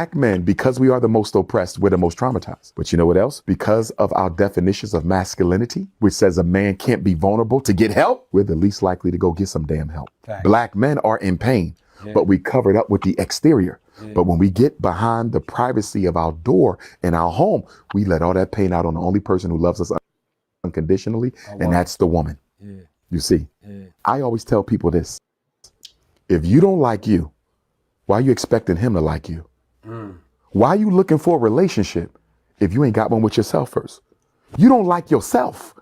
Black men, because we are the most oppressed, we're the most traumatized. But you know what else? Because of our definitions of masculinity, which says a man can't be vulnerable to get help, we're the least likely to go get some damn help. Facts. Black men are in pain, but we cover it up with the exterior. But when we get behind the privacy of our door in our home, we let all that pain out on the only person who loves us unconditionally, and that's the woman. You see, I always tell people this. If you don't like you, why are you expecting him to like you? Why are you looking for a relationship if you ain't got one with yourself first? You don't like yourself.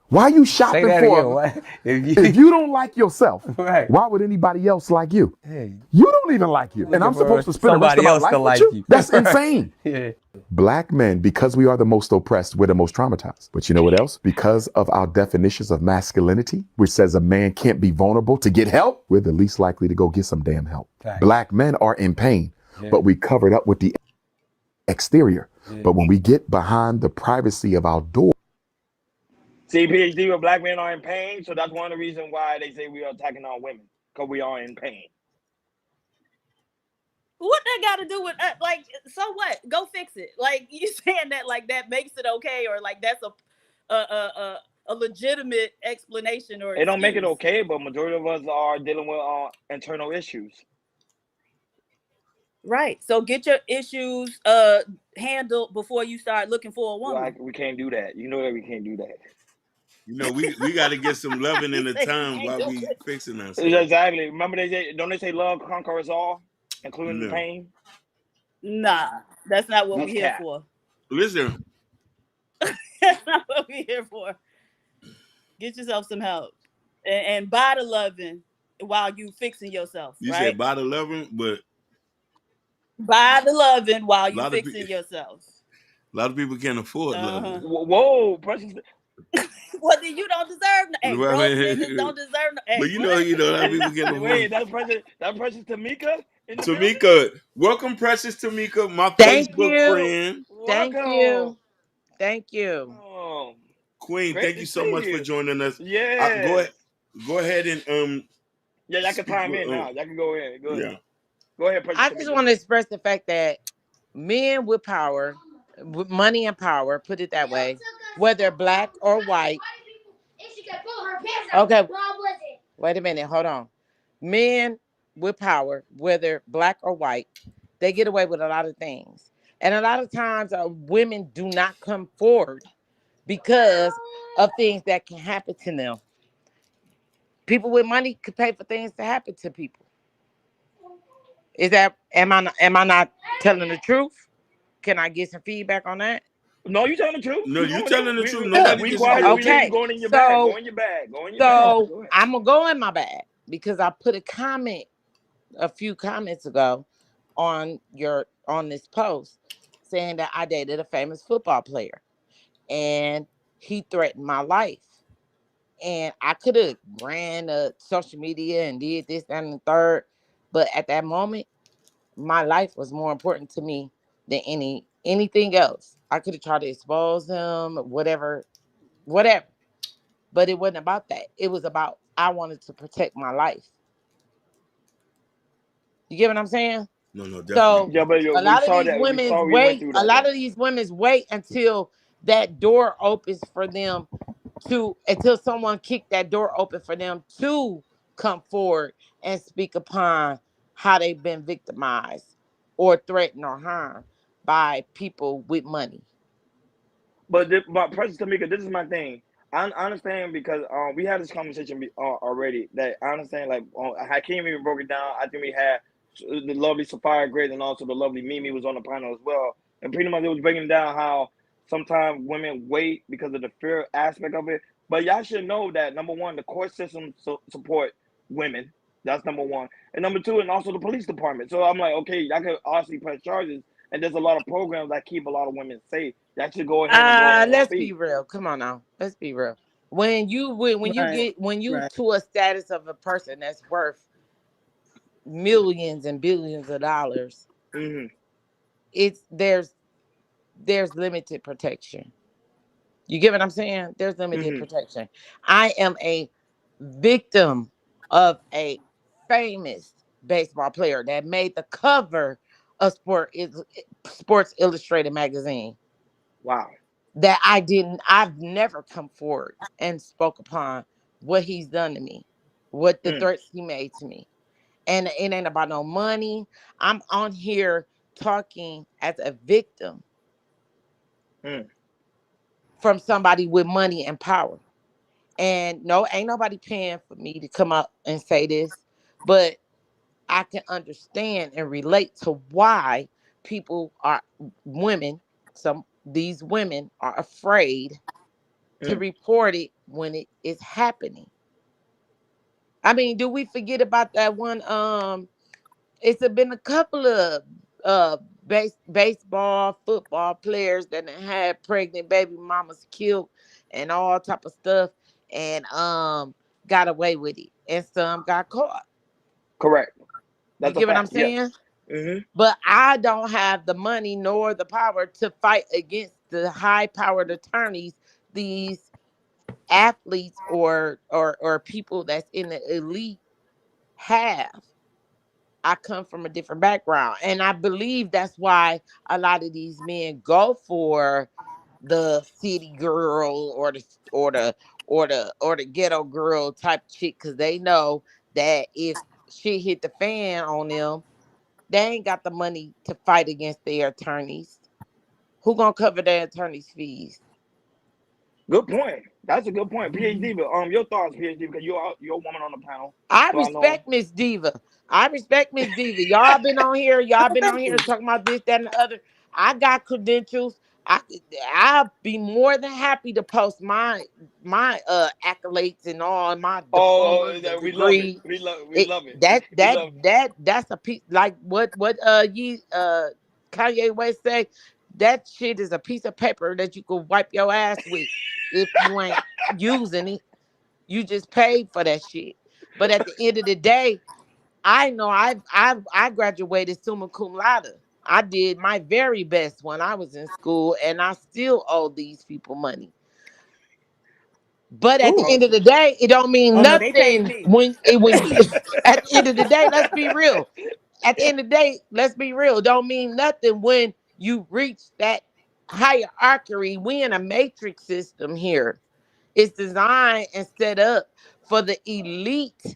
Why are you shopping for? If you don't like yourself, Right. why would anybody else like you? Hey, You don't even like you. And I'm for supposed to spend the rest of somebody my else life to with like you? you. That's insane. yeah. Black men, because we are the most oppressed, we're the most traumatized. But you know what else? Because of our definitions of masculinity, which says a man can't be vulnerable to get help, we're the least likely to go get some damn help. Facts. Black men are in pain, but we cover it up with the exterior. But when we get behind the privacy of our door, See, PhD, where black men are in pain, so that's one of the reasons why they say we are attacking our women, because we are in pain. What that got to do with like? So what? Go fix it. Like you saying that, like that makes it okay, or like that's a legitimate explanation or It don't make it excuse. okay, but majority of us are dealing with internal issues. Right. So get your issues handled before you start looking for a woman. Like, we can't do that. You know that we can't do that. You know, we got to get some loving in the He said time he while can't we do it. fixing ourselves. Exactly. Remember don't they say love conquers all, including the No. pain? Nah, that's not what That's we're here cat. for. Listen, That's not what we're here for. Get yourself some help and buy the loving while you fixing yourself. you right? said buy the loving, but Buy the loving while you Lot of fixing pe- yourself. a lot of people can't afford loving. Whoa, Precious. Well, then you don't deserve no. Hey, Right, broke right. niggas don't deserve no. Hey, But you know, a lot of people can't Wait, afford. that's Precious Tamika in the building? Tamika, welcome, Precious Tamika, my Thank Facebook you. friend. Thank Welcome. you. Thank you. Queen, Great thank to you so see much for you. joining us. Yeah. Go ahead and Yeah, y'all can speak time with, in now. Y'all can go in. Go ahead. yeah. Go ahead, Precious I just Tamika. want to express the fact that men with power, with money and power, put it that way, whether black or white. Okay. Wait a minute. Hold on. Men with power, whether black or white, they get away with a lot of things. And a lot of times women do not come forward because of things that can happen to them. People with money could pay for things to happen to people. Am I not telling the truth? Can I get some feedback on that? No, you telling the truth. No, Keep you going telling the in. truth. Good. Nobody We quiet. disagrees. We let you Okay. go in your bag. Go in your bag. Go in your bag. So Go ahead. I'm gonna go in my bag because I put a comment a few comments ago on this post saying that I dated a famous football player and he threatened my life. And I could have ran social media and did this, that, and the third. But at that moment, my life was more important to me than anything else. I could have tried to expose him, whatever. But it wasn't about that. It was about I wanted to protect my life. You get what I'm saying? No, So definitely. Yeah, but a we lot of saw these that. We women's saw we went wait. through A that lot though. of these women's wait until that door opens for them until someone kicked that door open for them to come forward and speak upon how they've been victimized or threatened or harmed by people with money. But Precious Tamika, this is my thing. I understand because we had this conversation already. That I understand. Like Hakeem even broke it down. I think we had the lovely Sapphire Grace and also the lovely Mimi was on the panel as well. And pretty much it was breaking down how sometimes women wait because of the fear aspect of it. But y'all should know that number one, the court system support women. That's number one. And number two, and also the police department. So I'm like, okay, y'all can obviously press charges. And there's a lot of programs that keep a lot of women safe. That should go ahead and Let's be speak. real. Come on now. Let's be real. When you Right. to a status of a person that's worth millions and billions of dollars, Mm-hmm. it's there's limited protection. You get what I'm saying? There's limited Mm-hmm. protection. I am a victim of a famous baseball player that made the cover a Sports Illustrated magazine Wow. that I've never come forward and spoke upon what he's done to me, what the Mm. threats he made to me. And it ain't about no money. I'm on here talking as a victim Mm. from somebody with money and power. And no, ain't nobody paying for me to come out and say this, but I can understand and relate to why women, these women are afraid to Mm. report it when it is happening. I mean, do we forget about that one? It's been a couple of uh baseball, football players that had pregnant baby mamas killed and all type of stuff, and got away with it, and some got caught. Correct. You That's a get what I'm fact. Yes. saying? Mm-hmm. But I don't have the money nor the power to fight against the high powered attorneys, these athletes or people that's in the elite have. I come from a different background, and I believe that's why a lot of these men go for the city girl or the ghetto girl type chick, because they know that if shit hit the fan on them, they ain't got the money to fight against their attorneys. Who gonna cover their attorneys' fees? Good point. That's a good point. PhD, but your thoughts, PhD, because you're a woman on the panel. I So I know. respect Miss Diva. I respect Miss Diva. Y'all been on here. Y'all been on here talking about this, that, and the other. I got credentials. I'll be more than happy to post my accolades and all my diplomas and We love it. degrees. We It love it. that We that love it. that's a piece, like what Kanye West say. That shit is a piece of paper that you could wipe your ass with if you ain't using it. You just paid for that shit. But at the end of the day, I know I graduated summa cum laude. I did my very best when I was in school, and I still owe these people money. But at the Oh, end of the day, it don't mean Oh no, they paid nothing me. when at the end of the day, let's be real. At the end of the day, let's be real. It don't mean nothing when you reach that hierarchy. We in a matrix system here. It's designed and set up for the elite,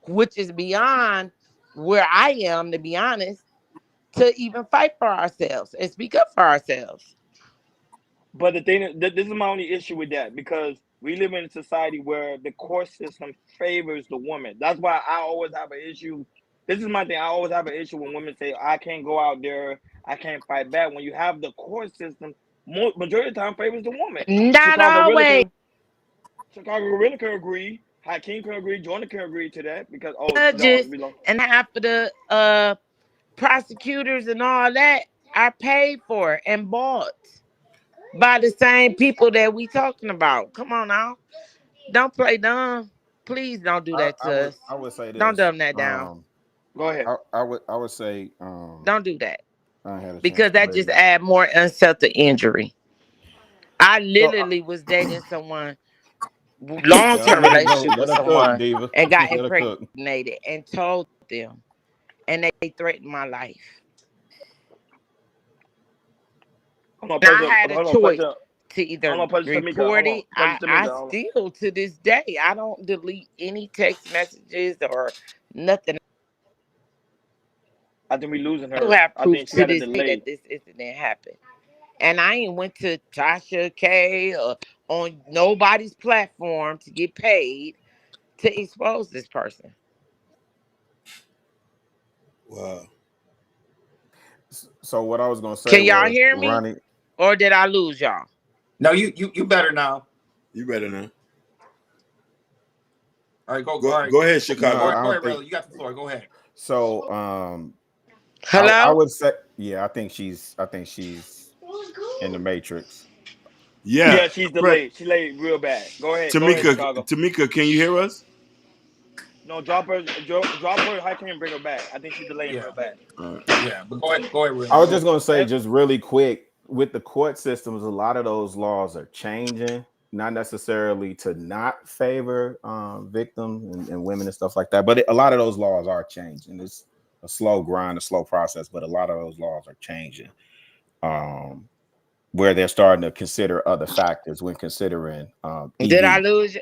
which is beyond where I am, to be honest, to even fight for ourselves and speak up for ourselves. but the thing is, this is my only issue with that, because we live in a society where the court system favors the woman. That's why I always have an issue. This is my thing. I always have an issue when women say, I can't go out there, I can't fight back. When you have the court system, majority of the time favors the woman. Not Chicago really always. can, Chicago really can agree. Hakeem can agree. Jordan can agree to that because no, Judges we don't. and half of the prosecutors and all that are paid for and bought by the same people that we talking about. Come on now. Don't play dumb. Please don't do that to us. I would say Don't this. dumb that down. Go ahead. I would say Don't do that. I had a chance Because to that read just it. add more insult to injury. I So literally was dating someone, long term let her go. relationship Let with her cook, someone, Diva. and got Let her cook. impregnated and told them, and they threatened my life. Hold on, And I President. had a Hold on, choice President. to Hold either on, President Tamika. report Hold on, it. I, President I Tamika. Hold on. still to this day, I don't delete any text messages or nothing. I think we losing I do her. have I proof think she to got a this day delay. that this incident happened. And I ain't went to Tasha K or on nobody's platform to get paid to expose this person. Wow. So what I was gonna say Can y'all was, hear me? Ronnie. Or did I lose y'all? No, you better now. You better know. All right, go. Go All right, go ahead, No, go Chicago. ahead, I go don't ahead, think Riley. You got the floor. Go ahead. so. I Hello? would say, yeah, I think she's in the Matrix. Yeah. Yeah, she's delayed. She delayed real bad. Go ahead. Go ahead, Chicago. Tamika, can you hear us? No, drop her. Drop her. I can't bring her back. I think she's delaying Yeah, real bad. All right. yeah. But go ahead, I Riley. was Go just ahead. gonna say, And just really quick, with the court systems, a lot of those laws are changing, not necessarily to not favor victims and women and stuff like that, but a lot of those laws are changing. It's slow grind, a slow process, but a lot of those laws are changing. Where they're starting to consider other factors when considering Did I EV. lose?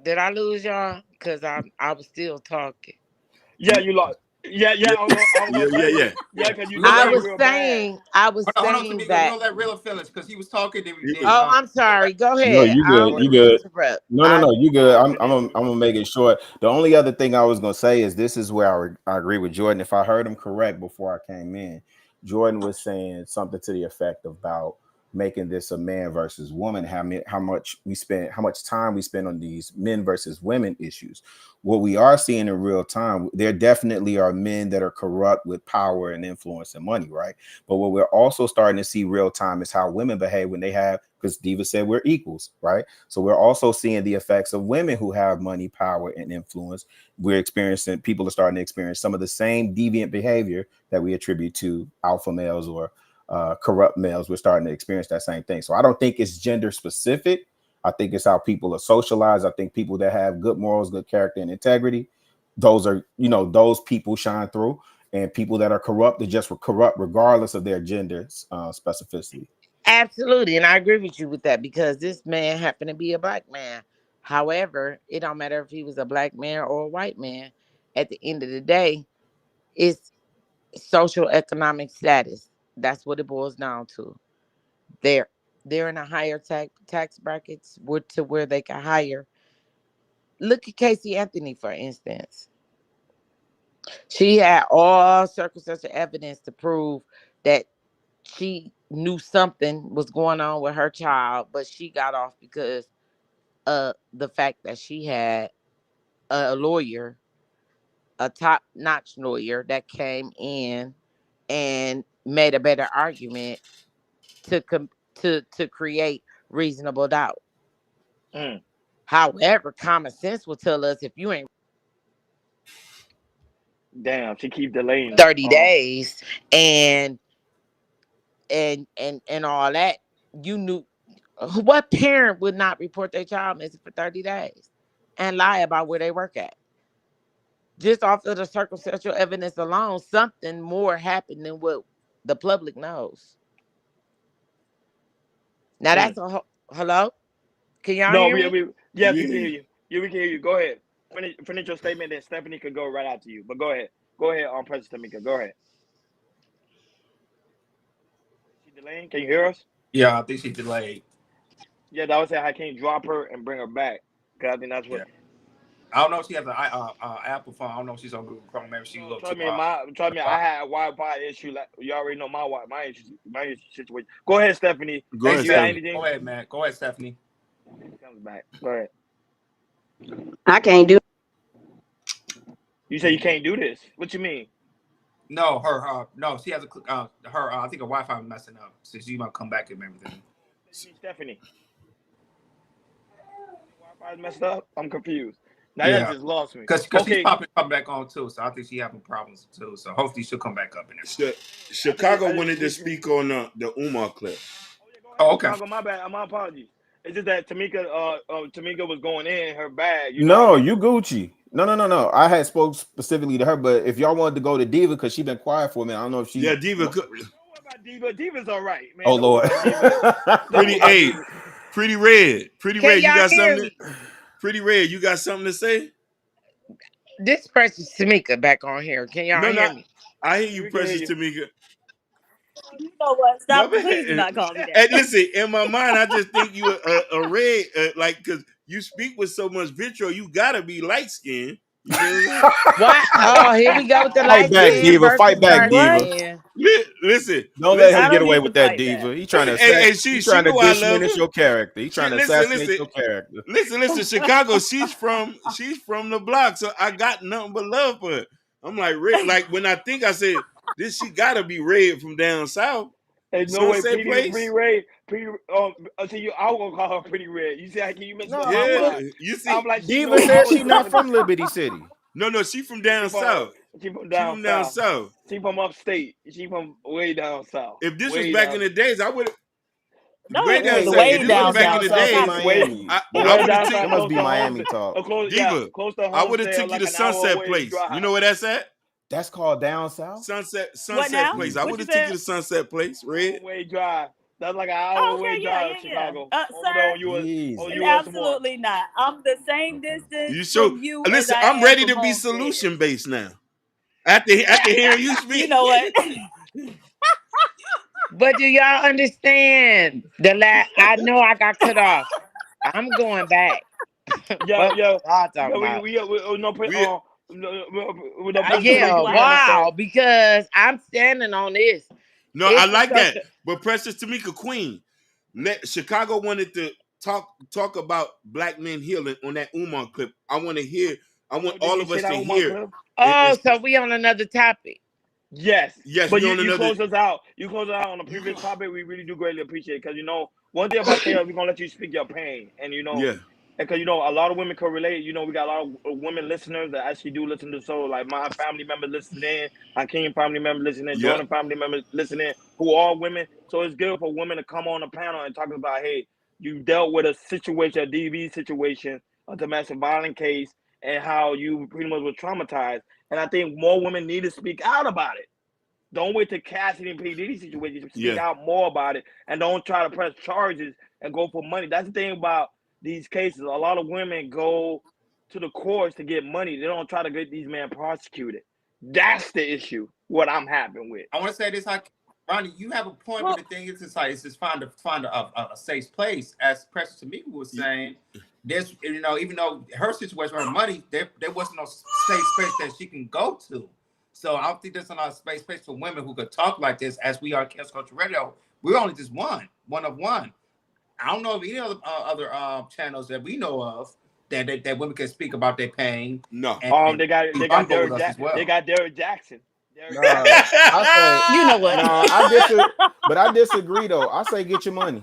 Did I lose y'all? Because I was still talking. Yeah, you lost. Yeah, Yeah, I was gonna say, yeah. yeah, because you Look, I delayed was real bad. saying, I was Hold on, saying Tamika, we that. don't let real feelings because he was talking. Then we did. Oh, I'm sorry. Go No, ahead. you I don't good. want You to good. interrupt. No, you good. I'm gonna make it short. The only other thing I was gonna say is this is where I agree with Jordan. If I heard him correct before I came in, Jordan was saying something to the effect about making this a man versus woman. How much time we spend on these men versus women issues. What we are seeing in real time, there definitely are men that are corrupt with power and influence and money, right? But what we're also starting to see real time is how women behave when they have, because Diva said we're equals, right? So we're also seeing the effects of women who have money, power, and influence. People are starting to experience some of the same deviant behavior that we attribute to alpha males or corrupt males. We're starting to experience that same thing. So I don't think it's gender specific. I think it's how people are socialized. I think people that have good morals, good character, and integrity, those people shine through. And people that are corrupt, they're just corrupt regardless of their gender specificity. Absolutely, and I agree with you with that because this man happened to be a black man. However, it don't matter if he was a black man or a white man. At the end of the day, it's social economic status. That's what it boils down to. They're in a higher tax brackets to where they can hire. Look at Casey Anthony, for instance. She had all circumstantial evidence to prove that she knew something was going on with her child, but she got off because of the fact that she had a lawyer, a top-notch lawyer that came in and made a better argument to create reasonable doubt. Mm. However, common sense will tell us if you ain't Damn, she keep delaying 30 days and all that, you knew what parent would not report their child missing for 30 days and lie about where they work at? Just off of the circumstantial evidence alone, something more happened than what the public knows. Now that's a hello? Can y'all No, hear me? yes, we can hear you. Yeah, we can hear you. Go ahead. Finish your statement, then Stephanie could go right after you. But go ahead. Go ahead, President Tamika. Go ahead. She delaying? Can you hear us? Yeah, I think she delayed. Yeah, that was say I can't drop her and bring her back. Cause I think that's what. Yeah. I don't know if she has an Apple phone. I don't know if she's on Google Chrome. Maybe she looked. Trust me, I had a Wi-Fi issue. Like, you already know my issue situation. Go ahead, Stephanie. Go ahead, Anything? Go ahead, man. Go ahead, Stephanie. Comes back. Go ahead. I can't do. You say you can't do this. What you mean? No, no, she has I think her Wi-Fi is messing up, so she might come back and everything. Stephanie. Wi-Fi is messed up. I'm confused. Now Yeah. that just lost me. Because she's popping back on too, so I think she's having problems too. So hopefully she'll come back up in there. Chicago wanted to speak on the Umar clip. Oh, okay. Chicago, my bad. My apologies. It's just that Tamika was going in her bag. You Gucci. No. I had spoke specifically to her, but if y'all wanted to go to Diva, because she's been quiet for a minute, I don't know if she. Yeah, Diva. Don't worry about Diva. Diva's all right, man. Oh Lord. Pretty Red. Pretty Can Red. You y'all got hear something? me? Pretty Red. You got something to say? This Precious Tamika back on here. Can y'all hear me? I hear you, We can Precious hear Tamika. You know what? Stop. My bad. Please do not call me that. And listen, in my mind, I just think you a red, like, because you speak with so much vitriol, you gotta be light skinned. You know What? Oh, here we go with the Fight light back, skin Diva. versus Fight back, dark Diva. skin. Listen, Don't let him I get don't away need with to that, fight Diva. back. He's trying to she know I love diminish her. your character. He's trying to assassinate your character. Listen, Chicago. She's from the block, so I got nothing but love for her. I'm like red. Like when I said this, she gotta be red from down south. There's no way Sunset Place. Pretty Red. I will call her Pretty Red. You see how can you mess up my Yeah, mind? you see, I'm like, Diva said she's not from Liberty City. No, she from down south. She from down south. She from upstate. She from way down south. If this was back in the days, I would. No, Way down south. way If this down was back in the south. days, Miami. I way would down have south. That must be Miami talk. Close Diva, to I would have Homestead, took you like to an hour Sunset away Place. drive. You know where that's at? That's called down south. Sunset now? Place. I What would you have taken said? you to Sunset Place, Red. Way drive. That's like an Oh, hour okay, way yeah, drive, yeah, yeah. Chicago. Over Sir, there on US, Jeez. on US one. absolutely not. I'm the same distance You sure? from you as Listen, I I'm am ready from to be Homestead. solution based now. After hearing you speak, You know what? But do y'all understand I know I got cut off. I'm going back. Yo, What yo, y'all talking yo, about? we no put We- with no president Yeah, speaking on that wow, thing. because I'm standing on this. no, This I is like such that. But Precious Tamika Queen, Chicago wanted to talk about black men healing on that Umar clip. I want Did all you of say us that to on my hear. clip? Oh, so we on another topic. Yes. Yes, But we on you another. close us out. You close us out on the previous topic. We really do greatly appreciate it because one thing about Taylor, we're gonna let you speak your pain, and Yeah, because a lot of women can relate. We got a lot of women listeners that actually do listen to the show. Like my family members listening, Hakeem family members listening, yeah, Jordan family members listening, who are women. So it's good for women to come on the panel and talk about, hey, you dealt with a situation, a DV situation, a domestic violence case, and how you pretty much were traumatized. And I think more women need to speak out about it. Don't wait to Cassidy and P. Diddy situation. Speak yeah. out more about it, and don't try to press charges and go for money. That's the thing about these cases. A lot of women go to the courts to get money. They don't try to get these men prosecuted. That's the issue. What I'm having with. I want to say this, like Ronnie, you have a point, but the thing is, it's just find a safe place. As Precious Tamika was saying, there's even though her situation, her money, there wasn't no safe space that she can go to. So I don't think there's enough space for women who could talk like this, as we are at Cancel Culture Radio. We're only just one of one. I don't know of any other channels that we know of that women can speak about their pain. No. They got Derrick Jackson. Well. They got Derrick Jackson. I say You know what? no. But I disagree though. I say get your money.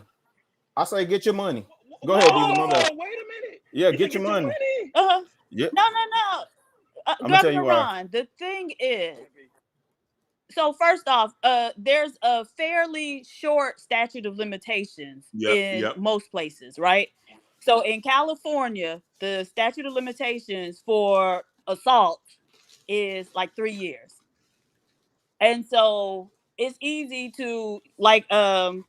I say get your money. Go ahead, Diva. My bad. Wait a minute. Yeah, You get said your money. Yeah. No. I'ma tell you Governor why. Ron, the thing is, so first off, there's a fairly short statute of limitations in most places, right? So in California, the statute of limitations for assault is like 3 years. And so it's easy to like Jordan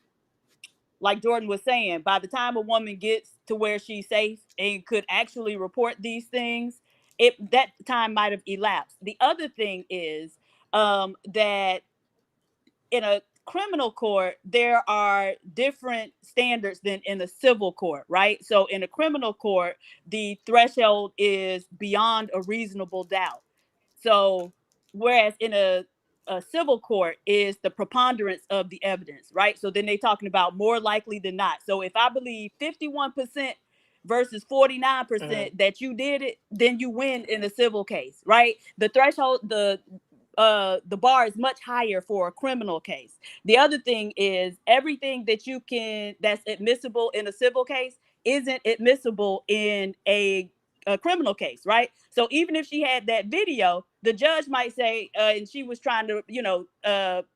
was saying, by the time a woman gets to where she's safe and could actually report these things, that time might have elapsed. The other thing is that in a criminal court, there are different standards than in a civil court, right? So in a criminal court, the threshold is beyond a reasonable doubt. So whereas in a civil court is the preponderance of the evidence, right? So then they're talking about more likely than not. So if I believe 51% versus 49% that you did it, then you win in a civil case, right? The threshold, the bar is much higher for a criminal case. The other thing is everything that's admissible in a civil case isn't admissible in a criminal case, right? So even if she had that video, the judge might say, and she was trying to,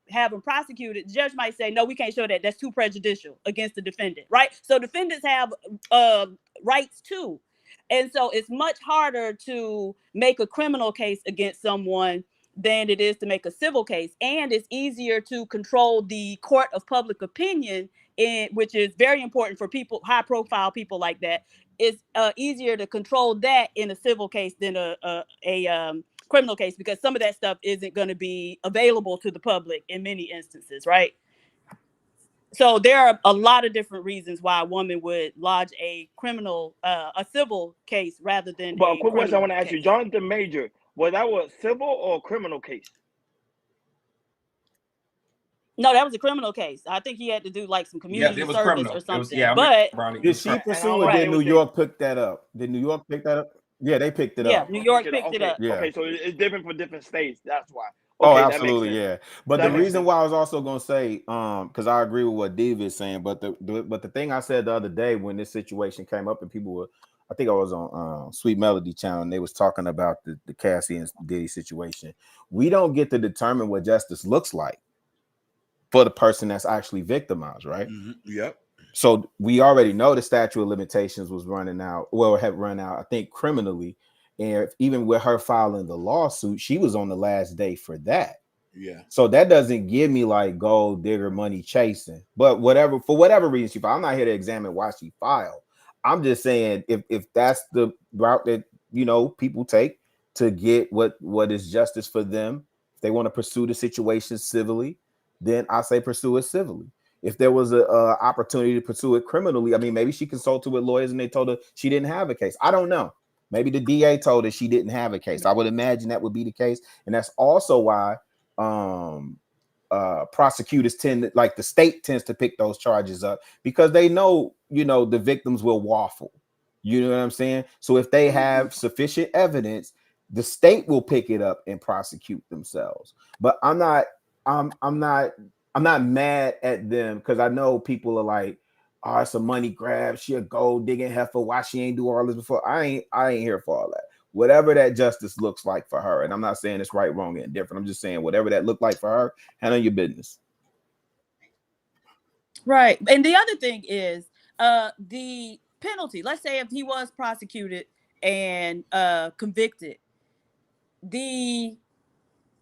have him prosecuted, the judge might say, no, we can't show that. That's too prejudicial against the defendant, right? So defendants have rights too. And so it's much harder to make a criminal case against someone than it is to make a civil case. And it's easier to control the court of public opinion, which is very important for people, high profile people like that. It's easier to control that in a civil case than a criminal case, because some of that stuff isn't going to be available to the public in many instances, right? So there are a lot of different reasons why a woman would lodge a civil case rather than But a quick question I want to ask case. you, Jonathan Major, was that a civil or criminal case? No, that was a criminal case. I think he had to do like some community service criminal. or something. Did she pursue it? Did New York pick that up? Did New York pick that up? Yeah, they picked it up. Yeah, New York picked it up. Yeah. Okay, so it's different for different states. That's why. Oh, Okay, absolutely, yeah. But the reason why I was also gonna say, because I agree with what Diva is saying, but the thing I said the other day when this situation came up and people were, I think I was on Sweet Melody channel and they was talking about the Cassie and Diddy situation. We don't get to determine what justice looks like for the person that's actually victimized, right? Yep. So we already know the statute of limitations was running out, had run out, I think criminally And even with her filing the lawsuit, she was on the last day for that. Yeah. So that doesn't give me like gold digger money chasing. But whatever, for whatever reason she filed, I'm not here to examine why she filed. I'm just saying if that's the route that people take to get what is justice for them, if they want to pursue the situation civilly, then I say pursue it civilly. If there was a opportunity to pursue it criminally, I mean, maybe she consulted with lawyers and they told her she didn't have a case. I don't know. Maybe the DA told her she didn't have a case. I would imagine that would be the case, and that's also why prosecutors the state tends to pick those charges up, because they know the victims will waffle. You know what I'm saying? So if they have sufficient evidence, the state will pick it up and prosecute themselves. But I'm not mad at them, because I know people are like, oh, it's a money grab, she a gold digging heifer, why she ain't do all this before? I ain't here for all that. Whatever that justice looks like for her, and I'm not saying it's right, wrong, and different. I'm just saying whatever that looked like for her, handle your business. Right. And the other thing is the penalty. Let's say if he was prosecuted and convicted, the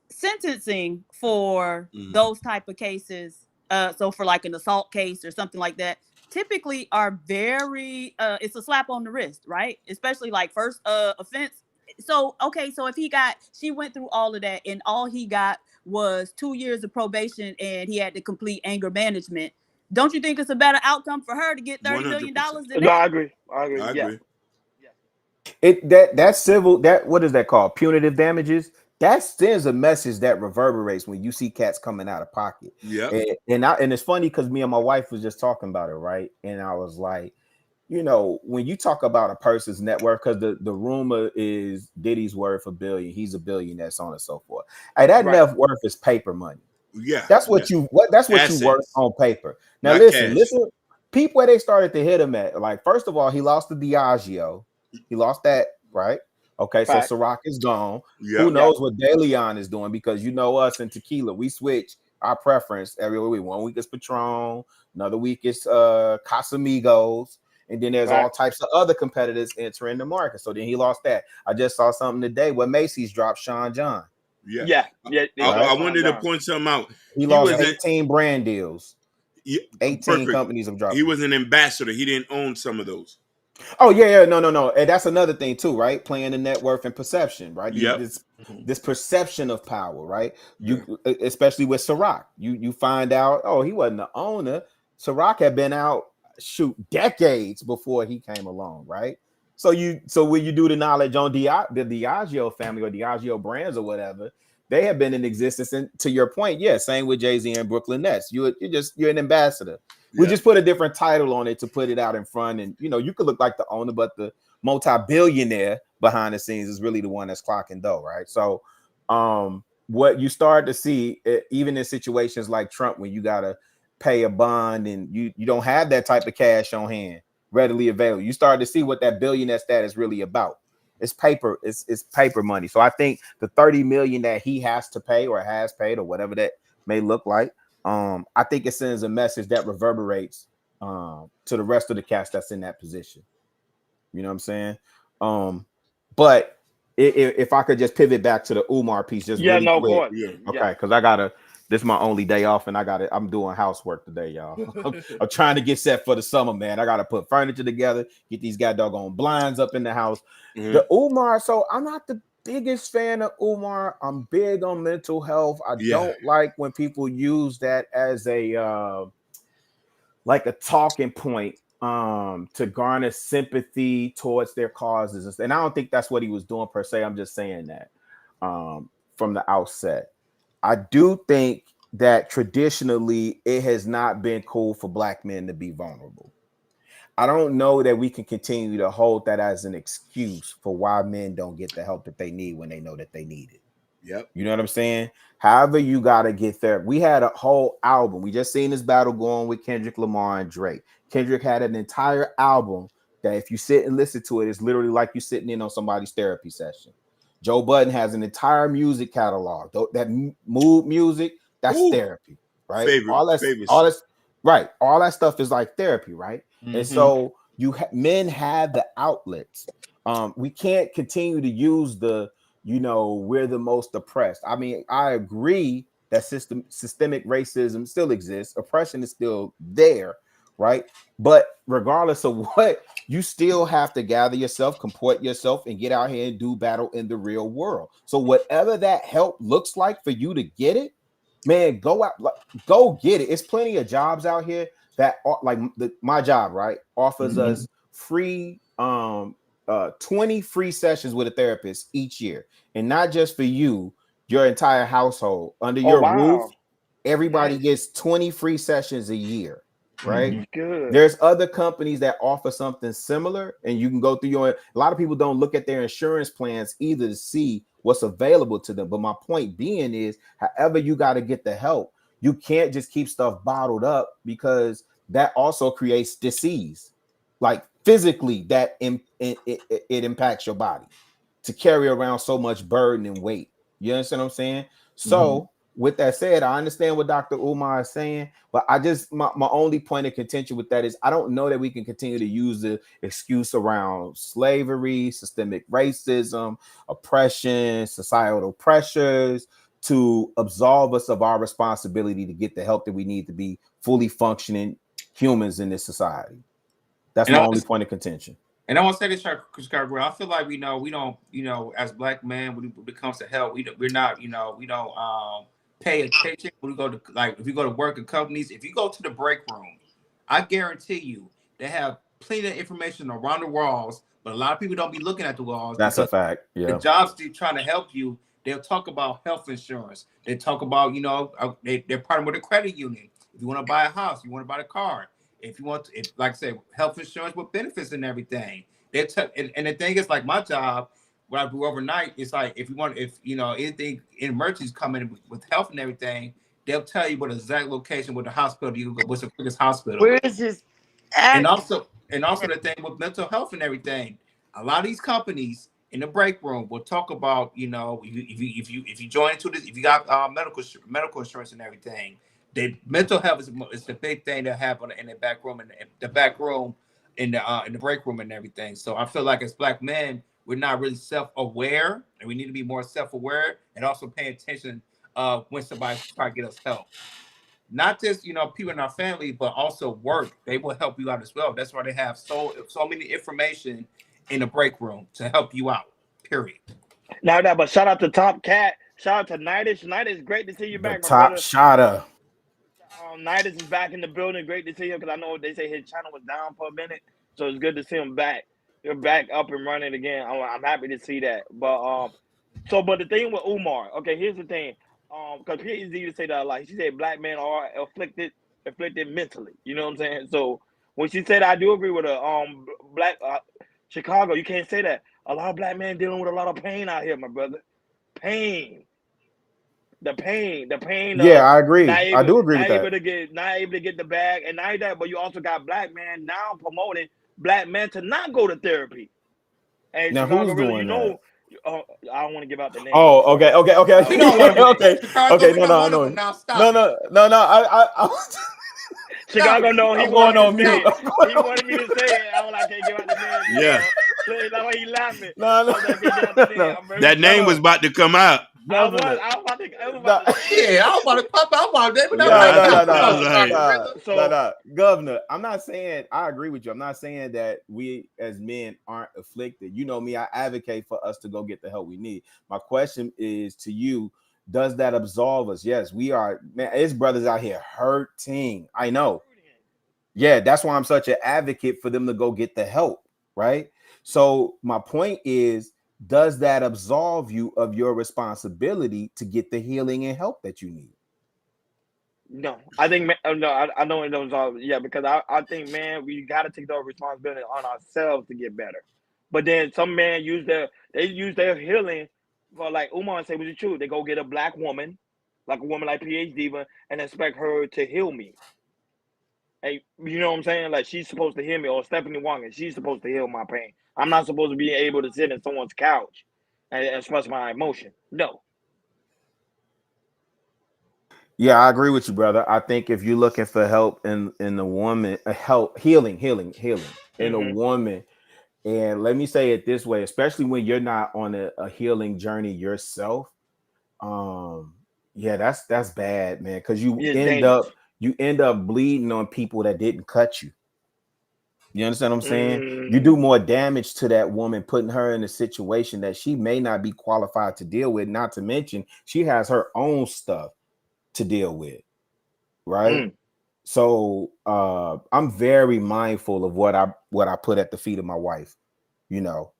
sentencing for those type of cases, so for like an assault case or something like that, typically are very it's a slap on the wrist, right? Especially like first offense. So okay, so if she went through all of that and all he got was 2 years of probation and he had to complete anger management, don't you think it's a better outcome for her to get $30 million than that? No, I agree. Yeah. That's civil. That, what is that called? Punitive damages. That sends a message that reverberates when you see cats coming out of pocket. Yeah. And it's funny because me and my wife was just talking about it, right? And I was like, when you talk about a person's net worth, because the rumor is Diddy's worth $1 billion, he's $1 billionaire, so on and so forth. Hey, that net worth is paper money. Yeah. That's what you worth on paper. Now listen, peep where they started to hit him at. Like, first of all, he lost to Diageo. He lost that, right? Okay, Fact. so Ciroc is gone. Yep. Who knows what De Leon is doing? Because us and tequila, we switch our preference every week. 1 week is Patron, another week is Casamigos, and then there's all types of other competitors entering the market. So then he lost that. I just saw something today where Macy's dropped Sean John. Yeah. I wanted to point something out. He lost 18 brand deals. 18 perfect. companies have dropped. He was an ambassador. He didn't own some of those. Oh yeah, no, and that's another thing too, right? Playing the net worth and perception, right? Yep. This perception of power, right? Especially with Ciroc, you find out, oh, he wasn't the owner. Ciroc had been out decades before he came along, right? So when you do the knowledge on the Diageo family or Diageo brands or whatever, they have been in existence. And to your point, same with Jay-Z and Brooklyn Nets. You're an ambassador. We just put a different title on it to put it out in front, and you could look like the owner, but the multi-billionaire behind the scenes is really the one that's clocking dough, right? So what you start to see, even in situations like Trump, when you gotta pay a bond and you don't have that type of cash on hand readily available, you start to see what that billionaire status is really about. It's paper, it's paper money. So I think the 30 million that he has to pay or has paid or whatever that may look like, I think it sends a message that reverberates to the rest of the cast that's in that position. You know what I'm saying? But if I could just pivot back to the Umar piece, just really quick. Okay, because this is my only day off, and I'm doing housework today, y'all. I'm trying to get set for the summer, man. I gotta put furniture together, get these goddamn blinds up in the house. The Umar, so I'm not the biggest fan of Umar. I'm big on mental health. I don't like when people use that as a like a talking point to garner sympathy towards their causes. And I don't think that's what he was doing per se. I'm just saying that from the outset. I do think that traditionally it has not been cool for Black men to be vulnerable. I don't know that we can continue to hold that as an excuse for why men don't get the help that they need when they know that they need it. Yep. You know what I'm saying? However, you got to get there. We had a whole album. We just seen this battle going with Kendrick Lamar and Drake. Kendrick had an entire album that if you sit and listen to it, it's literally like you sitting in on somebody's therapy session. Joe Budden has an entire music catalog. That mood music, that's therapy, right? All that stuff is like therapy, right? Mm-hmm. And so men have the outlets. We can't continue to use the, we're the most oppressed. I mean, I agree that systemic racism still exists. Oppression is still there, right? But regardless of what, you still have to gather yourself, comport yourself, and get out here and do battle in the real world. So whatever that help looks like for you to get it, man, go out, go get it. It's plenty of jobs out here that are, like my job, right, offers us free 20 free sessions with a therapist each year, and not just for you, your entire household under your roof. Everybody gets 20 free sessions a year, right? Good. There's other companies that offer something similar, and you can go through a lot of people don't look at their insurance plans either to see what's available to them. But my point being is, however you got to get the help, you can't just keep stuff bottled up, because that also creates disease, like physically, that it impacts your body to carry around so much burden and weight. You understand what I'm saying? So with that said, I understand what Dr. Umar is saying, but I just, my only point of contention with that is, I don't know that we can continue to use the excuse around slavery, systemic racism, oppression, societal pressures to absolve us of our responsibility to get the help that we need to be fully functioning humans in this society. That's my only point of contention. And I want to say this, Chicago. I feel like we don't, as Black men, when it comes to help, we don't pay attention when we go to, like, if you go to work in companies. If you go to the break room, I guarantee you they have plenty of information around the walls, but a lot of people don't be looking at the walls. That's a fact. Yeah. The jobs they're trying to help you, they'll talk about health insurance. They talk about, they're partnering with a credit union. If you want to buy a house, you want to buy a car. If you want to, like I said, health insurance with benefits and everything. And the thing is, like, my job, what I do overnight, is like, if anything in emergencies coming with health and everything, they'll tell you what exact location, what the hospital you go, what's the biggest hospital. Where is this? And also the thing with mental health and everything, a lot of these companies in the break room will talk about, if you join into this, if you got medical insurance and everything, mental health is the big thing that happen in the back room, in the break room and everything. So I feel like as Black men, we're not really self-aware, and we need to be more self-aware and also pay attention when somebody's trying to get us help. Not just people in our family, but also work. They will help you out as well. That's why they have so many information in the break room to help you out. Period. Now that, but shout out to Top Cat. Shout out to Nidish. Nidish, great to see you back, my top brother. shotter. Nidish is back in the building. Great to see him, because I know they say his channel was down for a minute, so it's good to see him back. You're back up and running again. I'm happy to see that. But but the thing with Umar, okay, here's the thing. Because PhD to say that, like, she said Black men are afflicted mentally. You know what I'm saying? So when she said, I do agree with her. Black Chicago, you can't say that. A lot of Black men dealing with a lot of pain out here, my brother. Pain. The pain. Yeah, I agree. I do agree with that. Not able to get the bag, and not that, but you also got Black men now promoting Black men to not go to therapy. And now, Chicago, who's doing that? I don't want to give out the name. Oh, okay. We don't want to. Okay. No. Now stop. No. I Chicago, no, he I'm going on mute. He wanted me to say it. I was like, I can't give out the name. Yeah. That's why he laughing. No. That name was about to come out. I was about to. Yeah, I was about to pop out. No, Governor, I'm not saying, I agree with you. I'm not saying that we as men aren't afflicted. You know me, I advocate for us to go get the help we need. My question is to you, does that absolve us? Yes, we are. Man, his brothers out here hurting. I know. Yeah, that's why I'm such an advocate for them to go get the help, right? So my point is, does that absolve you of your responsibility to get the healing and help that you need? No, I think no. I know it don't absolve. Yeah, because I think, man, we got to take the responsibility on ourselves to get better. But then some men use their healing for, like Umar said, was the truth. They go get a Black woman, like a woman like PhD Diva, and expect her to heal me. Hey, you know what I'm saying? Like, she's supposed to heal me, or Stephanie Wong, and she's supposed to heal my pain. I'm not supposed to be able to sit in someone's couch and express my emotion. No. Yeah, I agree with you, brother. I think if you're looking for help in a woman, healing in a woman, And let me say it this way, especially when you're not on a healing journey yourself. Yeah, that's bad, man, because Yeah, it's dangerous. you end up bleeding on people that didn't cut you. You understand what I'm saying? You Mm, do more damage to that woman, putting her in a situation that she may not be qualified to deal with. Not to mention, she has her own stuff to deal with, right? mm. So I'm very mindful of what I put at the feet of my wife, you know,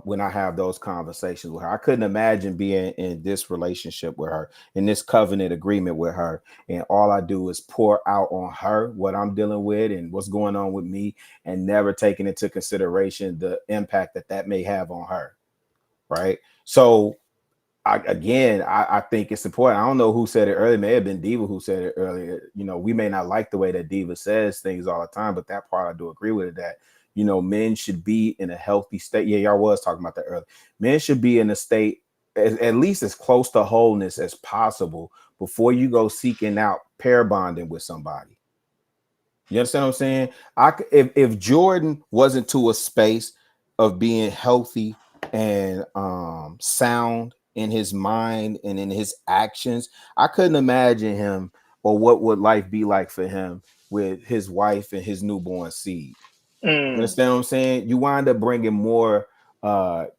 when I have those conversations with her. I couldn't imagine being in this relationship with her, in this covenant agreement with her, and all I do is pour out on her what I'm dealing with and what's going on with me, and never taking into consideration the impact that may have on her, right? So I think it's important. I don't know who said it earlier. It may have been Diva who said it earlier. You know, we may not like the way that Diva says things all the time, but that part I do agree with it, that, you know, men should be in a healthy state. Yeah, y'all was talking about that earlier. Men should be in a state at least as close to wholeness as possible before you go seeking out pair bonding with somebody. You understand what I'm saying? If Jordan wasn't to a space of being healthy and sound in his mind and in his actions, I couldn't imagine him, or what would life be like for him with his wife and his newborn seed. You Mm. understand what I'm saying? You wind up bringing more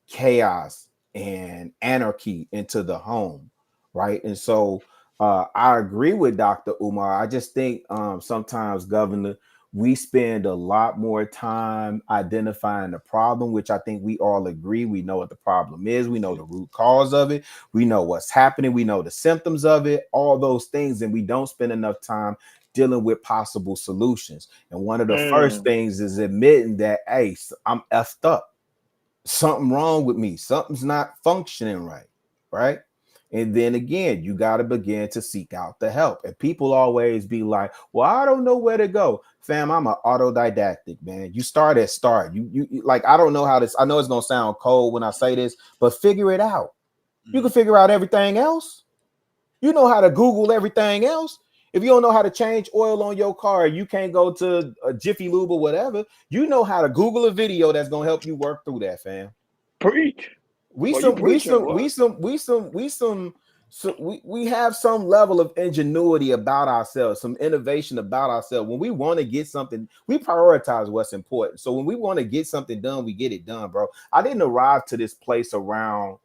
chaos and anarchy into the home, right? And so I agree with Dr. Umar. I just think sometimes, Governor, we spend a lot more time identifying the problem, which I think we all agree. We know what the problem is. We know the root cause of it. We know what's happening. We know the symptoms of it, all those things. And we don't spend enough time dealing with possible solutions. And one of the first Mm. things is admitting that, hey, I'm effed up. Something wrong with me. Something's not functioning right. Right. And then again, you got to begin to seek out the help. And people always be like, well, I don't know where to go. Fam, I'm an autodidactic, man. You start at start. You like, I don't know how this, I know it's going to sound cold when I say this, but figure it out. You can figure out everything else. You know how to Google everything else. If you don't know how to change oil on your car, you can't go to a Jiffy Lube or whatever. You know how to Google a video that's gonna help you work through that, fam. Preach. We Well, you some we preaching, some boy. we some we some we some so we have some level of ingenuity about ourselves, some innovation about ourselves. When we want to get something, we prioritize what's important. So when we want to get something done, we get it done, bro. I didn't arrive to this place around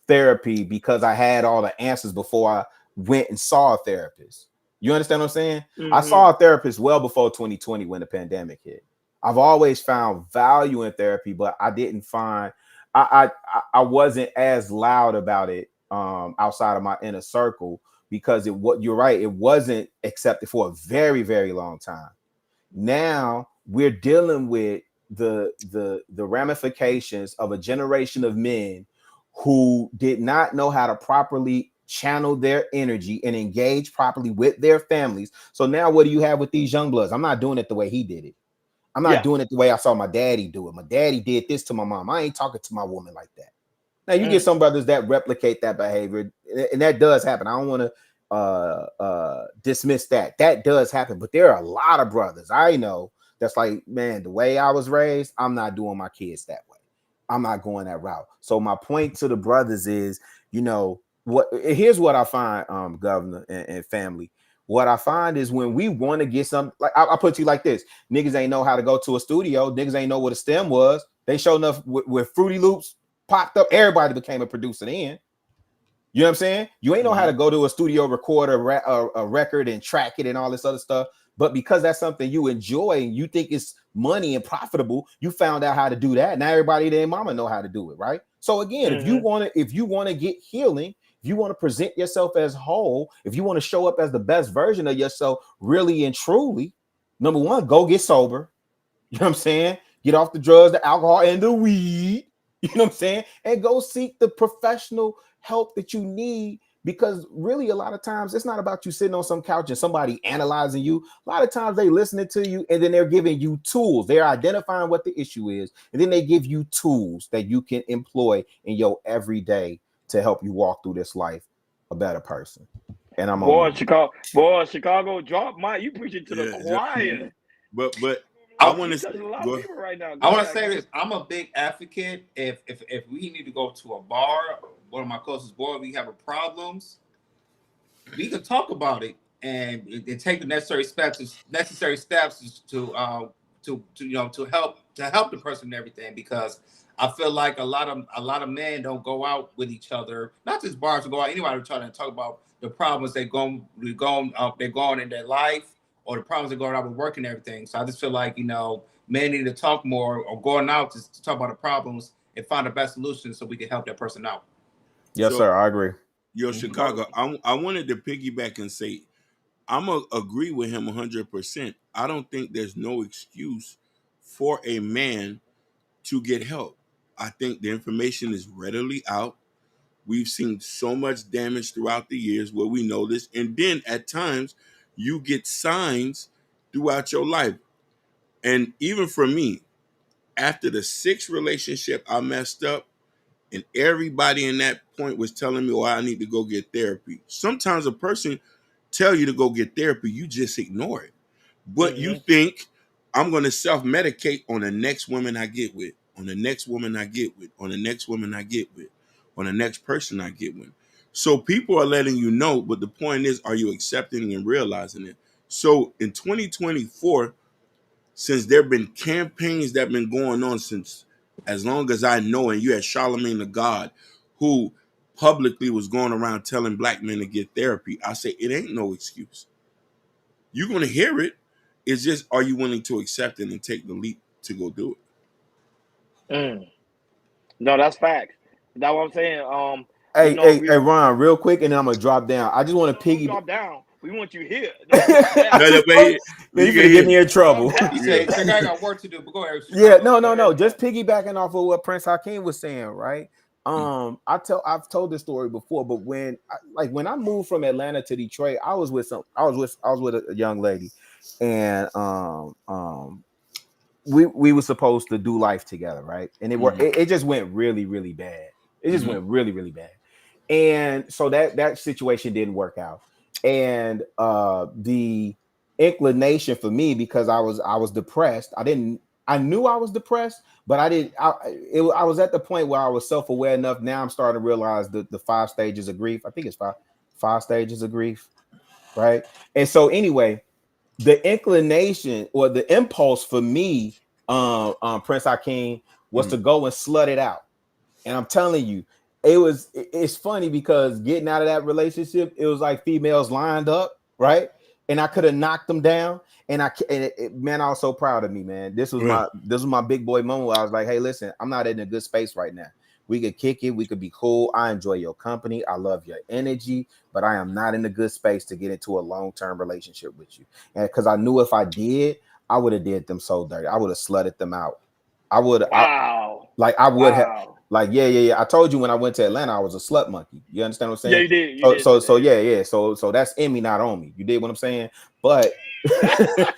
therapy because I had all the answers before I went and saw a therapist. You understand what I'm saying? I Mm-hmm. saw a therapist well before 2020 when the pandemic hit. I've always found value in therapy, but I didn't find I wasn't as loud about it outside of my inner circle, because what you're right, it wasn't accepted for a very, very long time. Now we're dealing with the ramifications of a generation of men who did not know how to properly channel their energy and engage properly with their families. So now what do you have with these young bloods? I'm not doing it the way he did it. I'm not Yeah. doing it the way I saw my daddy do it. My daddy did this to my mom. I ain't talking to my woman like that. Now you get some brothers that replicate that behavior, and that does happen. I don't want to dismiss that. That does happen, but there are a lot of brothers I know that's like, man, the way I was raised, I'm not doing my kids that way. I'm not going that route. So my point to the brothers is, you know, here's what I find, Governor and family. What I find is when we want to get something, like I'll put you like this: niggas ain't know how to go to a studio. Niggas ain't know what a stem was. They showed enough with Fruity Loops popped up. Everybody became a producer then. You know what I'm saying? You ain't know how to go to a studio, record a record and track it and all this other stuff. But because that's something you enjoy and you think it's money and profitable, you found out how to do that. Now everybody and their mama know how to do it, right? So again, if you want to get healing, if you want to present yourself as whole, if you want to show up as the best version of yourself, really and truly, number one, go get sober. You know what I'm saying? Get off the drugs, the alcohol, and the weed. You know what I'm saying? And go seek the professional help that you need, because really a lot of times it's not about you sitting on some couch and somebody analyzing you. A lot of times they listening to you and then they're giving you tools. They're identifying what the issue is, and then they give you tools that you can employ in your everyday to help you walk through this life a better person. And I'm on Boy, mute. Chicago, drop Mike. You preaching to the Yeah, choir. but I I, want You to touching a lot go of ahead. people right now. I Go want to ahead, say go. this. I'm a big advocate. If we need to go to a bar, one of my closest boys, we have a problems, we can talk about it and take the necessary steps to help the person and everything, because I feel like a lot of men don't go out with each other, not just bars, to go out anybody trying to talk about the problems they're going in their life, or the problems they're going out with work and everything. So I just feel like men need to talk more, or going out to talk about the problems and find the best solution so we can help that person out. Yes, So, sir. I agree. yo, Mhm. Chicago, I wanted to piggyback and say I'm going to agree with him 100%. I don't think there's no excuse for a man to get help. I think the information is readily out. We've seen so much damage throughout the years where we know this. And then at times you get signs throughout your life. And even for me, after the 6th relationship, I messed up, and everybody in that point was telling me, "Oh, I need to go get therapy." Sometimes a person tell you to go get therapy, you just ignore it. But you Mm-hmm. think I'm going to self-medicate on the next woman I get with, on the next woman I get with, on the next woman I get with, on the next person I get with. So people are letting you know, but the point is, are you accepting and realizing it? So in 2024, since there have been campaigns that have been going on since as long as I know, and you had Charlemagne the God, who publicly was going around telling black men to get therapy, I say it ain't no excuse. You're going to hear it. It's just, are you willing to accept it and take the leap to go do it? Mm. No, that's facts. That's what I'm saying. Hey, Ron, real quick, and then I'm gonna drop down. I just want to don't piggy. drop down. We want you here. Don't drop down. No, but Man, you you can finna hear get me in Drop trouble. He down. Yeah. said, "Check, I got work to do." But go ahead, Yeah, Chicago. no. Just piggybacking off of what Prince Hakeem was saying, right? I've told this story before, but when I moved from Atlanta to Detroit, I was with a young lady, and we were supposed to do life together, right? And it just went really, really bad. It just went really, really bad. And so that situation didn't work out. And the inclination for me, because I was depressed, I knew I was depressed, but I was at the point where I was self-aware enough. Now I'm starting to realize the 5 stages of grief. I think it's five stages of grief, right? And so anyway, the inclination or the impulse for me, Prince Hakeem, was to go and slut it out. And I'm telling you, it's funny because getting out of that relationship, it was like females lined up, right? And I could have knocked them down. And man, I was so proud of me, man. This was my big boy moment where I was like, hey, listen, I'm not in a good space right now. We could kick it, we could be cool. I enjoy your company, I love your energy, but I am not in a good space to get into a long-term relationship with you. And because I knew if I did, I would have did them so dirty. I would have slutted them out. I would have. Wow. I would have. Wow. Like, yeah. I told you when I went to Atlanta, I was a slut monkey. You understand what I'm saying? Yeah, you did. You did. So yeah. So that's in me, not on me. You did what I'm saying? But I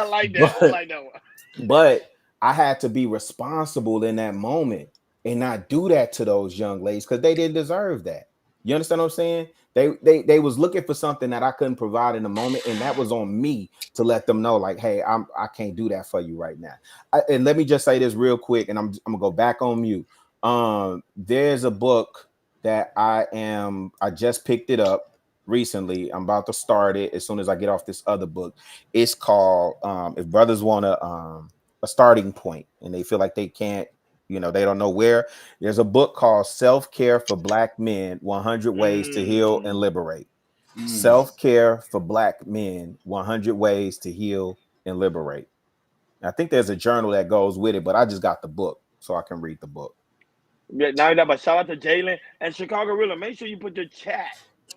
like that. I like that one. But I had to be responsible in that moment and not do that to those young ladies because they didn't deserve that. You understand what I'm saying? They was looking for something that I couldn't provide in the moment, and that was on me to let them know, like, hey, I can't do that for you right now. And let me just say this real quick, and I'm gonna go back on mute. There's a book that I just picked it up recently. I'm about to start it as soon as I get off this other book. It's called If Brothers Want a Starting Point and they feel like they can't, they don't know where. There's a book called Self-Care for Black Men, 100 Ways to Heal and Liberate. Self-Care for Black Men, 100 Ways to Heal and Liberate. I think there's a journal that goes with it, but I just got the book so I can read the book. Yeah, now that, but shout out to Jalen and Chicago Real. Make sure you put your chat.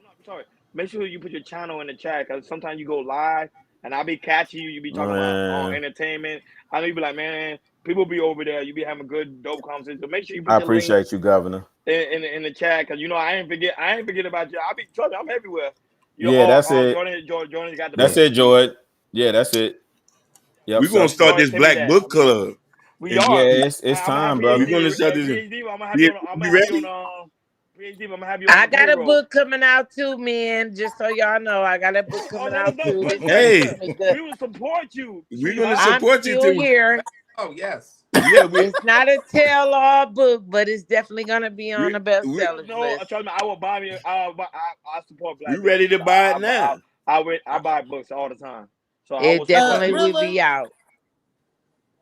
No, I'm sorry. Make sure you put your channel in the chat because sometimes you go live and I'll be catching you. You be talking about entertainment. I know you be like, man, people be over there. You be having good, dope conversations. So make sure you put I your link appreciate you, Governor. in the chat because I ain't forget about you. I'm everywhere. That's it. Jordan got the That's it, Jordan. Yeah, that's it. Yep. We're gonna start this Black Book Club. We are. Yeah, it's time, brother. We're gonna start this. I'm gonna have you on. PhD, I'm gonna have you on I the got a payroll. book coming out too, man. Just so y'all know, I got a book Oh, coming let us out know. too. But This Hey. is Tamika. we will support you, We're gonna sweetheart. I'm support you still too. here. Oh yes. Yeah, we It's not a tell-all book, but it's definitely gonna be on the we bestsellers No, list. trust me, I will buy me. I support we black ready business. to buy it now. I buy books all the time, so I It will support definitely you. will Rilla, be out.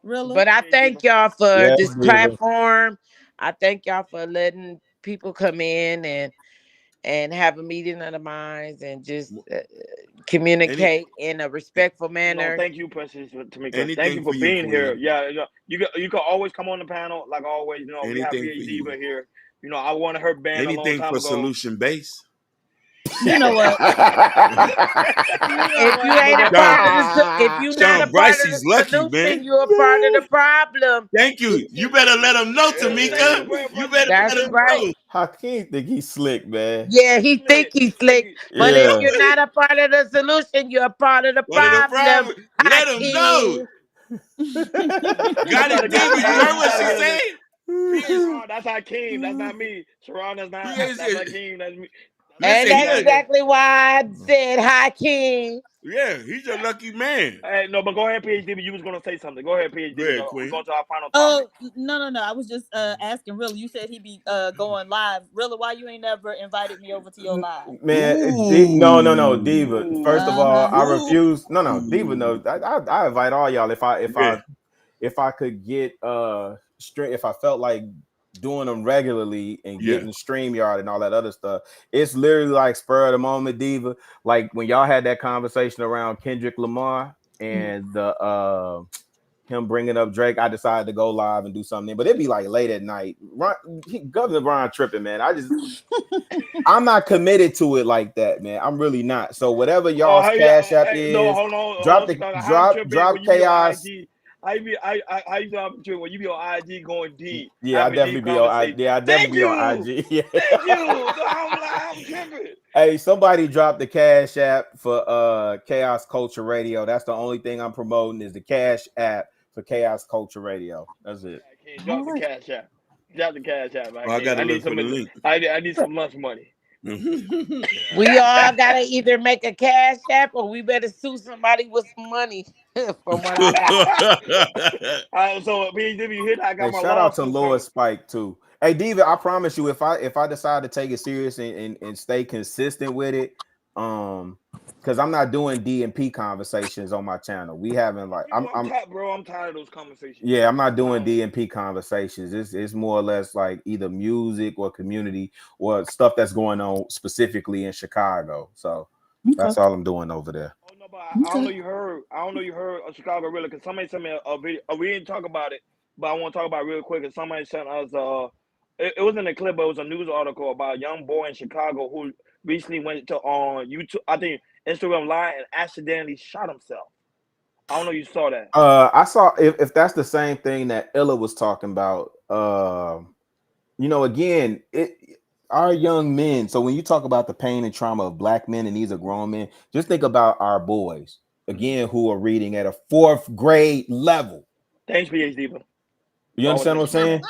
Rilla. But I PhD, thank y'all for Yes, this Diva. platform. I thank y'all for letting people come in and have a meeting of the minds and just Any communicate in a respectful No, manner. thank you, Precious Tamika. Thank anything you for for you, being here. Queen. Yeah, you can always come on the panel like always. You know, we have Anything for PhD you. here. You know, I wanted her band a long Anything time for ago. solution base. You know what? You know If you what? ain't a But part of the, if you not a Sean part of Bryce's the lucky, solution, man. you a part of the problem. Thank you. You better let him know, thank you, Tamika. You better That's let him right. know. Hakeem think he's slick, man. Yeah, he think he's slick, but if Yeah. you're not a part of the solution, you're a part of the What are the problem. problem? Let him know. Got it, Diva. You heard what she said? Sharon, that's Hakeem. That's not me. Sharon, that's Hakeem. That's me. And Listen, that's exactly why I said hi, King. yeah, he's a lucky man. Hey, no, but go ahead, PhD. You was gonna say something. Go ahead, PhD. Go ahead, We're Queen. going to our final topic. Oh no. I was just asking Rilla. You said he be going live. Rilla, why you ain't never invited me over to your live? Man, Ooh. no, Diva. First of all, I Ooh. refuse. No, Diva. No, I invite all y'all. Yeah. If I could get straight, if I felt like doing them regularly and Yeah. getting StreamYard and all that other stuff, it's literally like spur of the moment, Diva. Like when y'all had that conversation around Kendrick Lamar and the him bringing up Drake, I decided to go live and do something, but it'd be like late at night. Governor Ron tripping, man. I'm not committed to it like that, man. I'm really not. So whatever y'all's cash app No, is, hold on. drop the How I'm tripping when you be on chaos. IG. How you know I'm tripping when you be on IG going deep? Yeah, I definitely be on. Yeah, I definitely be on IG. Yeah. Thank you. No, I'm tripping. Hey, somebody dropped the cash app for Chaos Culture Radio. That's the only thing I'm promoting is the cash app for Chaos Culture Radio. That's it. Drop the cash app. Drop the cash app. I got to look for the link. I need some lunch money. We all gotta either make a cash app or we better sue somebody with some money. From what I got. So PhD, you hit. I got Hey, my shout out to lawsuit Lord coming. Spike too. Hey, Diva, I promise you, if I decide to take it serious and stay consistent with it, because I'm not doing D&P conversations on my channel. We haven't like I'm tired of those conversations. Yeah, I'm not doing D&P conversations. It's more or less like either music or community or stuff that's going on specifically in Chicago. So that's all I'm doing over there. Oh no, but I don't know you heard. I don't know you heard of Chicago really because somebody sent me a video. We didn't talk about it, but I want to talk about it real quick. And somebody sent us it wasn't a clip, but it was a news article about a young boy in Chicago who recently went to on YouTube, I think Instagram Live, and accidentally shot himself. I don't know if you saw that. I saw if that's the same thing that Ella was talking about. Again, our young men. So when you talk about the pain and trauma of black men, and these are grown men, just think about our boys again who are reading at a 4th grade level. Thanks, PhD. You understand what I'm saying?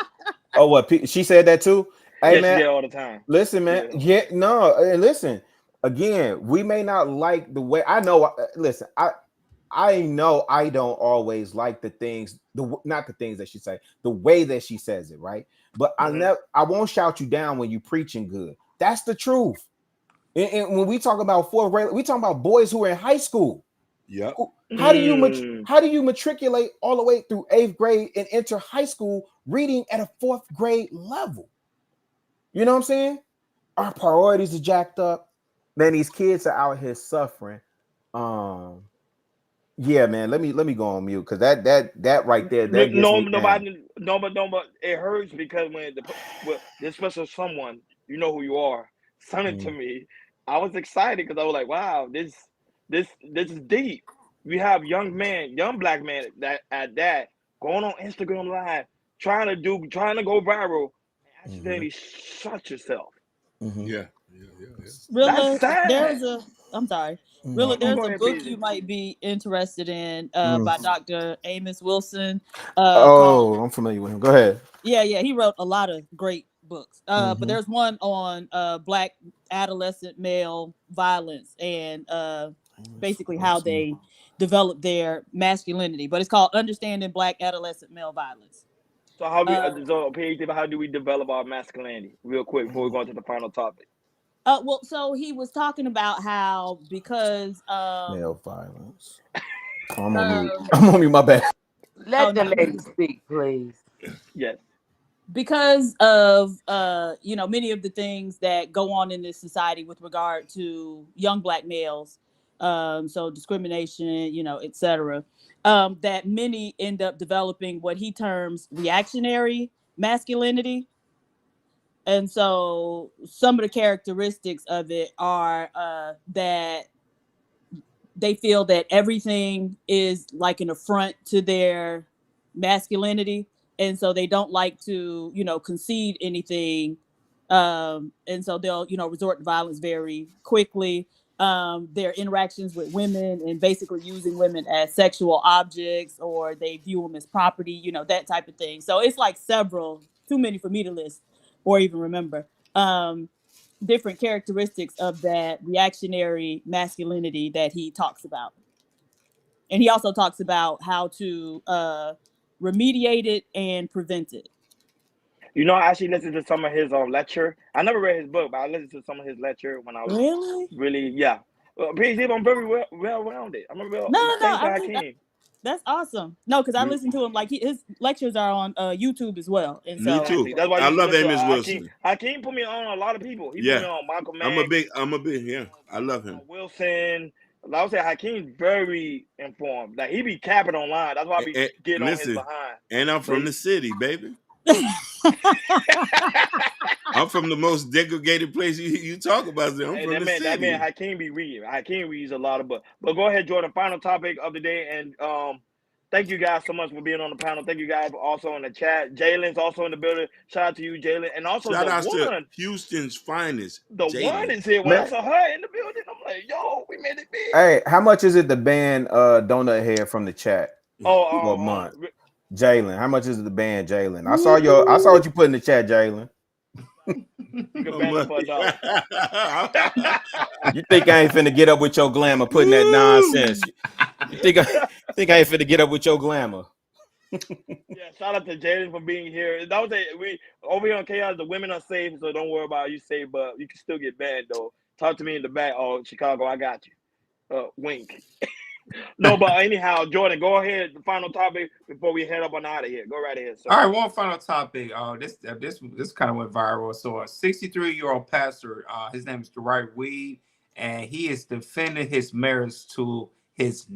Oh, what she said that too? Hey, man, she did all the time. Listen, man. Listen. Again, we may not like the way I know. Listen, I know I don't always like the things, not the things that she say, the way that she says it, right? But I won't shout you down when you preaching good. That's the truth. And when we talk about 4th grade, we talking about boys who are in high school. Yep. How do you matriculate all the way through 8th grade and enter high school reading at a 4th grade level? You know what I'm saying? Our priorities are jacked up. Man, these kids are out here suffering. Yeah, man. Let me go on mute because that right there that gets me. But it hurts because when this special someone, you know who you are, sent it to me. I was excited because I was like, wow, this is deep. We have young black men that going on Instagram Live trying to go viral and accidentally shut yourself. Yeah. Rilla, That's sad. I'm sorry. Rilla, there's a book you might be interested in by Dr. Amos Wilson. I'm familiar with him. Go ahead. Yeah, he wrote a lot of great books. But Mhm. there's one on Black adolescent male violence and basically how they develop their masculinity. But it's called Understanding Black Adolescent Male Violence. So how we Uh, so PhD, how do we develop our masculinity real quick before we go into the final topic? well, so he was talking about how because Male violence. Oh, I'm on mute. um, I'm on mute. My bad. Let oh, the no, lady speak, please. Yes. because of many of the things that go on in this society with regard to young Black males, so discrimination, etc., that many end up developing what he terms reactionary masculinity. And so some of the characteristics of it are that they feel that everything is like an affront to their masculinity, and so they don't like to concede anything, and so they'll resort to violence very quickly. Their interactions with women and basically using women as sexual objects, or they view them as property, that type of thing. So it's like several, too many for me to list or even remember, different characteristics of that reactionary masculinity that he talks about. And he also talks about how to remediate it and prevent it. I actually listened to some of his lecture. I never read his book, but I listened to some of his lecture when I was Really? really, yeah. PhD, I'm very well rounded. I'm a real No. thanks for I think Hakeem. that's awesome. No, because I Me, listened to him, like his lectures are on YouTube as well, and me so too. Exactly. That's why I you should love listen to Amos Hakeem. Wilson. Hakeem put me on a lot of people. He put Yeah, me on Malcolm I'm a X, big. Yeah, I love him. Wilson. I would say Hakeem's very informed. Like he be capping online. That's why I be getting on his Listen, behind. and I'm But from the city, baby. I'm from the most degraded place you talk about. I'm hey, from the that man city. Hakeem be reading. Hakeem reads a lot of books. But go ahead, Jordan. Final topic of the day, and thank you guys so much for being on the panel. Thank you guys also in the chat. Jalen's also in the building. Shout out to you, Jalen, and also Shout the out to one. Houston's finest, The one Jalen. is here. When I Man, saw her in the building, I'm like, yo, we made it big. hey, how much is it to ban Donut Head from the chat for a month? Jalen, how much is it to ban Jalen? I saw what you put in the chat, Jalen. You can ban him for $1. You think I ain't finna get up with your glamour putting that nonsense? You think I ain't finna get up with your glamour? Yeah, shout out to Jaden for being here. That was we over here on Chaos. The women are safe, so don't worry about you safe, but you can still get banned though. Talk to me in the back. Oh, Chicago, I got you. Wink. No, but anyhow, Jordan, go ahead. The final topic before we head up on out of here. Go right ahead, sir. All right, one final topic. This kind of went viral. So a 63-year-old pastor, his name is Dwight Weed, and he is defending his marriage to his